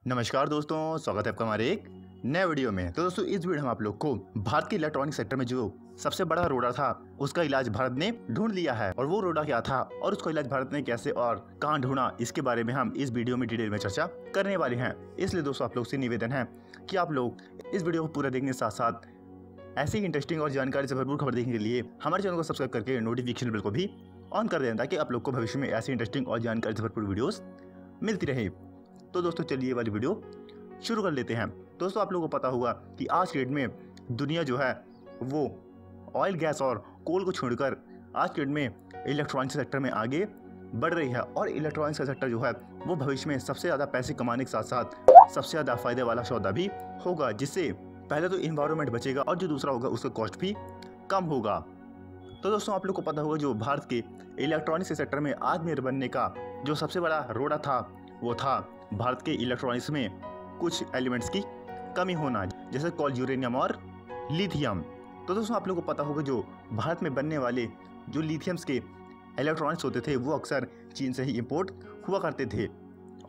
नमस्कार दोस्तों, स्वागत है आपका हमारे एक नए वीडियो में। तो दोस्तों, इस वीडियो में आप लोग को भारत के इलेक्ट्रॉनिक सेक्टर में जो सबसे बड़ा रोड़ा था उसका इलाज भारत ने ढूंढ लिया है। और वो रोड़ा क्या था और उसका इलाज भारत ने कैसे और कहां ढूंढा, इसके बारे में हम इस वीडियो में डिटेल में चर्चा करने वाले हैं। इसलिए दोस्तों, आप लोग से निवेदन है कि आप लोग इस वीडियो को पूरा देखने के साथ साथ ऐसी ही इंटरेस्टिंग और जानकारी से भरपूर खबर देखने के लिए हमारे चैनल को सब्सक्राइब करके नोटिफिकेशन बेल को भी ऑन कर दें, ताकि आप लोग को भविष्य में ऐसी इंटरेस्टिंग और जानकारी से भरपूर वीडियोस मिलती रहे। तो दोस्तों, चलिए ये वाली वीडियो शुरू कर लेते हैं। दोस्तों, आप लोगों को पता होगा कि आज की डेट में दुनिया जो है वो ऑयल, गैस और कोल को छोड़कर आज की डेट में इलेक्ट्रॉनिक्स सेक्टर में आगे बढ़ रही है। और इलेक्ट्रॉनिक्स का सेक्टर जो है वो भविष्य में सबसे ज़्यादा पैसे कमाने के साथ साथ सबसे ज़्यादा फायदे वाला सौदा भी होगा, जिससे पहले तो इन्वायरमेंट बचेगा और जो दूसरा होगा उसका कॉस्ट भी कम होगा। तो दोस्तों, आप लोग को पता होगा जो भारत के इलेक्ट्रॉनिक्स के सेक्टर में आत्मनिर्भर बनने का जो सबसे बड़ा रोड़ा था वो था भारत के इलेक्ट्रॉनिक्स में कुछ एलिमेंट्स की कमी होना, जैसे कॉल, यूरेनियम और लिथियम। तो दोस्तों, आप लोगों को पता होगा जो भारत में बनने वाले जो लिथियम्स के इलेक्ट्रॉनिक्स होते थे वो अक्सर चीन से ही इंपोर्ट हुआ करते थे।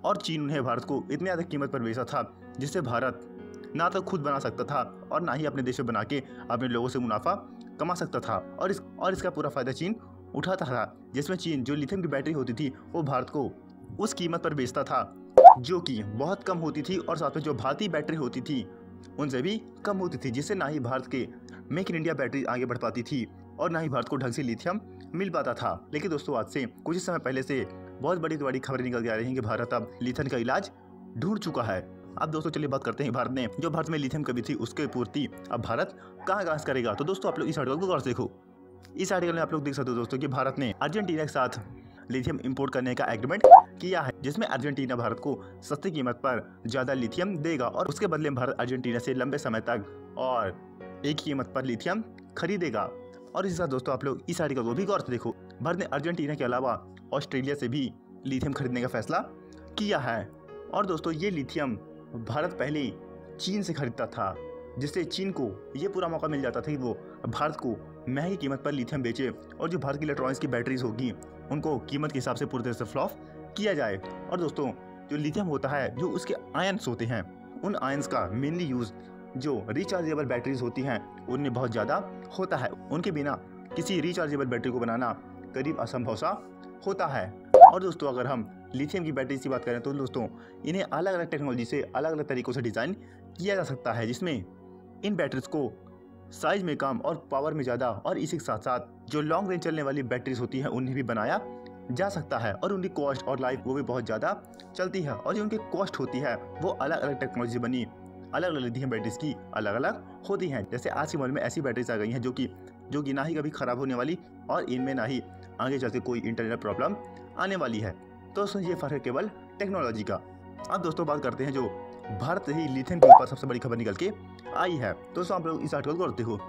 और चीन उन्हें भारत को इतने ज़्यादा कीमत पर बेचा था जिससे भारत ना तो खुद बना सकता था और ना ही अपने देश में बना के अपने लोगों से मुनाफा कमा सकता था। और इसका पूरा फायदा चीन उठाता था, जिसमें चीन जो लिथियम की बैटरी होती थी वो भारत को उस कीमत पर बेचता था जो कि बहुत कम होती थी, और साथ में जो भारतीय बैटरी होती थी उनसे भी कम होती थी, जिससे ना ही भारत के मेक इन इंडिया बैटरी आगे बढ़ पाती थी और ना ही भारत को ढंग से लिथियम मिल पाता था। लेकिन दोस्तों, आज से कुछ ही समय पहले से बहुत बड़ी खबरें निकल के आ रही हैं कि भारत अब लिथियम का इलाज ढूंढ चुका है। अब दोस्तों, चलिए बात करते हैं भारत में लिथियम कमी थी उसके पूर्ति अब भारत कहाँ करेगा। तो दोस्तों, आप लोग इस आर्टिकल को गौर से देखो। इस आर्टिकल में आप लोग देख सकते हो दोस्तों कि भारत ने अर्जेंटीना के साथ लिथियम इंपोर्ट करने का एग्रीमेंट किया है, जिसमें अर्जेंटीना भारत को सस्ती कीमत पर ज्यादा लिथियम देगा और उसके बदले में भारत अर्जेंटीना से लंबे समय तक और एक कीमत पर लिथियम खरीदेगा। और इसी साथ दोस्तों, आप लोग इस आर्टिकल को भी गौर से देखो। भारत ने अर्जेंटीना के अलावा ऑस्ट्रेलिया से भी लिथियम खरीदने का फैसला किया है। और दोस्तों, ये लिथियम भारत पहले चीन से खरीदता था, जिससे चीन को ये पूरा मौका मिल जाता था कि वो भारत को महंगी कीमत पर लिथियम बेचे और जो भारत की इलेक्ट्रॉनिक्स की बैटरीज होगी उनको कीमत के हिसाब से पूरी तरह से फ्लॉप किया जाए। और दोस्तों, जो लिथियम होता है जो उसके आयंस होते हैं, उन आयंस का मेनली यूज़ जो रिचार्जेबल बैटरीज होती हैं उनमें बहुत ज़्यादा होता है। उनके बिना किसी रिचार्जेबल बैटरी को बनाना करीब असंभव सा होता है। और दोस्तों, अगर हम लिथियम की बैटरीज की बात करें तो दोस्तों, इन्हें अलग अलग टेक्नोलॉजी से अलग अलग तरीक़ों से डिज़ाइन किया जा सकता है, जिसमें इन बैटरीज को साइज में कम और पावर में ज़्यादा और इसी के साथ साथ जो लॉन्ग रेंज चलने वाली बैटरीज होती हैं उन्हें भी बनाया जा सकता है। और उनकी कॉस्ट और लाइफ वो भी बहुत ज़्यादा चलती है। और जो उनकी कॉस्ट होती है वो अलग अलग टेक्नोलॉजी बनी अलग अलग लिथियम बैटरीज की अलग अलग होती हैं। जैसे आज के मोबाइल में ऐसी बैटरीज आ गई हैं जो कि ना ही कभी ख़राब होने वाली और इनमें ना ही आगे चल के कोई इंटरनल प्रॉब्लम आने वाली है। तो दोस्तों, ये फ़र्क है केवल टेक्नोलॉजी का। अब दोस्तों, बात करते हैं जो भारत ही लिथियम के ऊपर सबसे बड़ी खबर निकल के आई है। दोस्तों, आप लोग इस आर्टिकल को पढ़ते हो।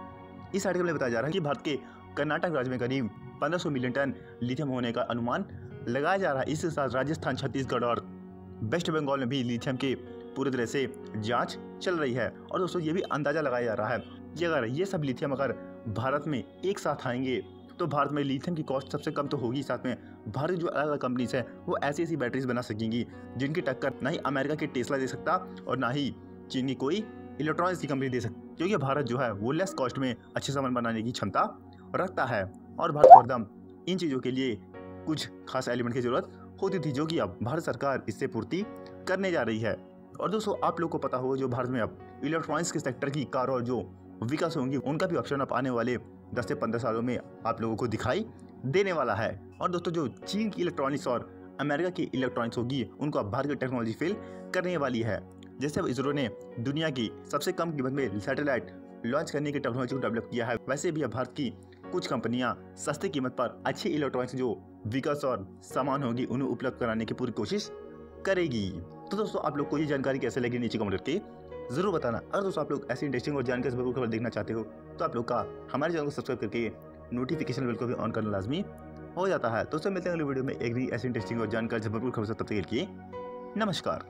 इस आर्टिकल में बताया जा रहा है कि भारत के कर्नाटक राज्य में करीब 1500 मिलियन टन लिथियम होने का अनुमान लगाया जा रहा है। इसके साथ राजस्थान, छत्तीसगढ़ और वेस्ट बंगाल में भी लिथियम के पूरी तरह से जांच चल रही है। और दोस्तों, ये भी अंदाज़ा लगाया जा रहा है कि अगर ये सब लिथियम अगर भारत में एक साथ आएंगे तो भारत में लिथियम की कॉस्ट सबसे कम तो होगी, साथ में भारत जो अलग अलग कंपनीज है वो ऐसी ऐसी बैटरीज बना सकेंगी जिनकी टक्कर ना ही अमेरिका की टेस्ला दे सकता और ना ही चीन की कोई इलेक्ट्रॉनिक्स की कंपनी दे सकती, क्योंकि भारत जो है वो लेस कॉस्ट में अच्छे सामान बनाने की क्षमता रखता है। और भारत को हरदम इन चीज़ों के लिए कुछ खास एलिमेंट की ज़रूरत होती थी, जो कि अब भारत सरकार इससे पूर्ति करने जा रही है। और दोस्तों, आप लोग को पता होगा जो भारत में अब इलेक्ट्रॉनिक्स के सेक्टर की कार और जो विकास होंगी उनका भी ऑप्शन अब आने वाले 10 से 15 सालों में आप लोगों को दिखाई देने वाला है। और दोस्तों, जो चीन की इलेक्ट्रॉनिक्स और अमेरिका की इलेक्ट्रॉनिक्स होगी उनको अब भारत की टेक्नोलॉजी फेल करने वाली है। जैसे अब इसरो ने दुनिया की सबसे कम कीमत में सैटेलाइट लॉन्च करने की टेक्नोलॉजी को डेवलप किया है, वैसे भी अब भारत की कुछ कंपनियां सस्ती कीमत पर अच्छी इलेक्ट्रॉनिक्स जो विकास और सामान होगी उन्हें उपलब्ध कराने की पूरी कोशिश करेगी। तो दोस्तों, आप लोग को ये जानकारी कैसे लगी नीचे कमेंट करके ज़रूर बताना। अगर दोस्तों आप लोग ऐसी इंटरेस्टिंग और जानकारी से भरपूर खबर देखना चाहते हो तो आप लोग का हमारे चैनल को सब्सक्राइब करके नोटिफिकेशन बेल को भी ऑन करना लाजमी हो जाता है। दोस्तों, मिलते हैं अगले वीडियो में एक भी ऐसी इंटरेस्टिंग और जानकारी से भरपूर खबर से। तब तक के लिए नमस्कार।